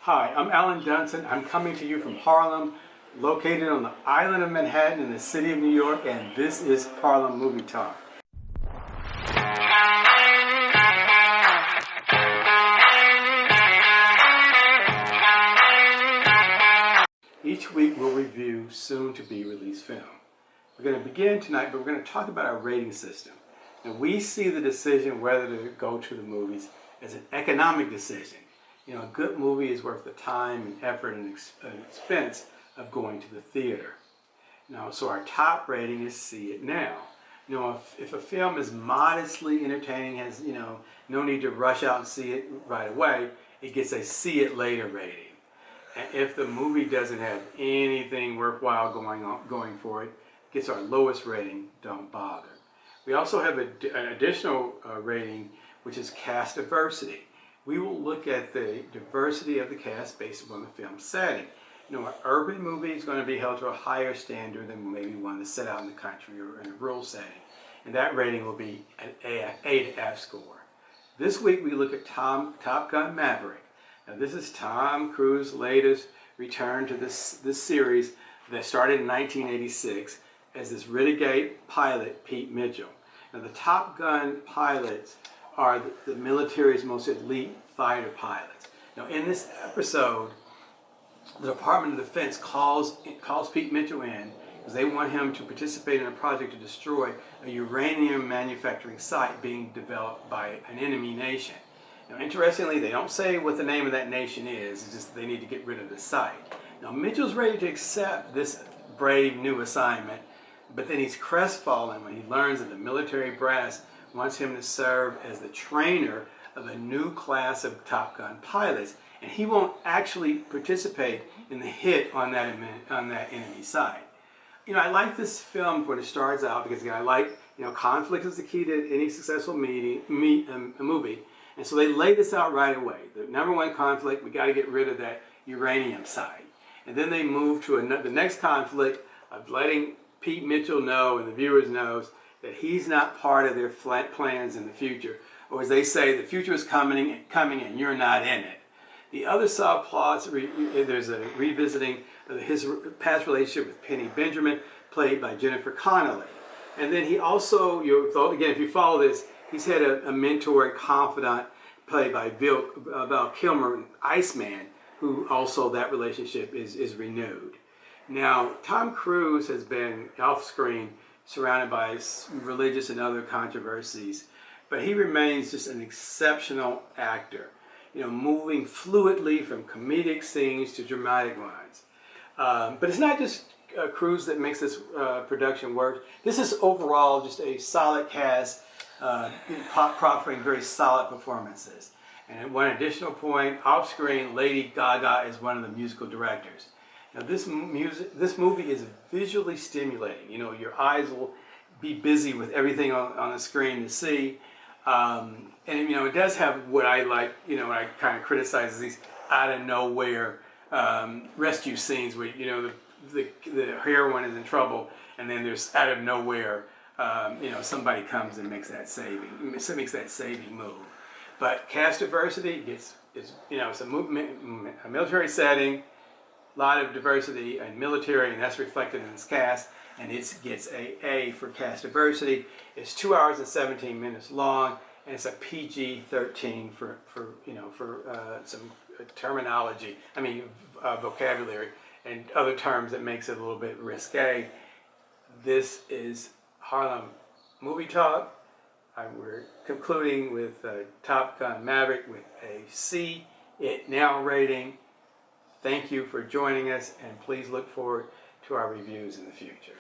Hi, I'm Alan Dunson. I'm coming to you from Harlem, located on the island of Manhattan in the city of New York, and this is Harlem Movie Talk. Each week we'll review soon-to-be-released film. We're going to begin tonight, but we're going to talk about our rating system. And we see the decision whether to go to the movies as an economic decision. You know, a good movie is worth the time and effort and expense of going to the theater. Now, so our top rating is See It Now. You know, if a film is modestly entertaining, has, no need to rush out and see it right away, it gets a See It Later rating. And if the movie doesn't have anything worthwhile going for it, it gets our lowest rating, Don't Bother. We also have an additional rating, which is Cast Diversity. We will look at the diversity of the cast based upon the film setting. You know, an urban movie is going to be held to a higher standard than maybe one that's set out in the country or in a rural setting. And that rating will be an A to F score. This week we look at Top Gun Maverick. Now this is Tom Cruise's latest return to this series that started in 1986 as this renegade pilot, Pete Mitchell. Now the Top Gun pilots are the military's most elite fighter pilots. Now in this episode, the Department of Defense calls Pete Mitchell in because they want him to participate in a project to destroy a uranium manufacturing site being developed by an enemy nation. Now interestingly, they don't say what the name of that nation is, it's just they need to get rid of the site. Now Mitchell's ready to accept this brave new assignment, but then he's crestfallen when he learns that the military brass wants him to serve as the trainer of a new class of Top Gun pilots, and he won't actually participate in the hit on that enemy site. You know, I like this film when it starts out because again, I like, conflict is the key to any successful movie, and so they lay this out right away. The number one conflict, we got to get rid of that uranium site, and then they move to the next conflict of letting Pete Mitchell know and the viewers knows that he's not part of their plans in the future. Or as they say, the future is coming and you're not in it. The other subplots, there's a revisiting of his past relationship with Penny Benjamin, played by Jennifer Connelly. And then he also, again, if you follow this, he's had a mentor and confidant played by Val Kilmer, Iceman, who also that relationship is renewed. Now, Tom Cruise has been off-screen surrounded by religious and other controversies, but he remains just an exceptional actor, moving fluidly from comedic scenes to dramatic ones. But it's not just Cruise that makes this production work. This is overall just a solid cast, proffering very solid performances. And at one additional point, off-screen, Lady Gaga is one of the musical directors. Now this movie is visually stimulating. Your eyes will be busy with everything on the screen to see. And it does have what I like, I kind of criticize these out of nowhere rescue scenes where, the heroine is in trouble and then there's out of nowhere, somebody comes and makes that saving move. But cast diversity it's a military setting, a lot of diversity in military, and that's reflected in this cast, and it gets A for cast diversity. It's 2 hours and 17 minutes long, and it's a PG-13 for some terminology, vocabulary and other terms that makes it a little bit risque. This is Harlem Movie Talk. We're concluding with Top Gun Maverick with a See It Now rating. Thank you for joining us, and please look forward to our reviews in the future.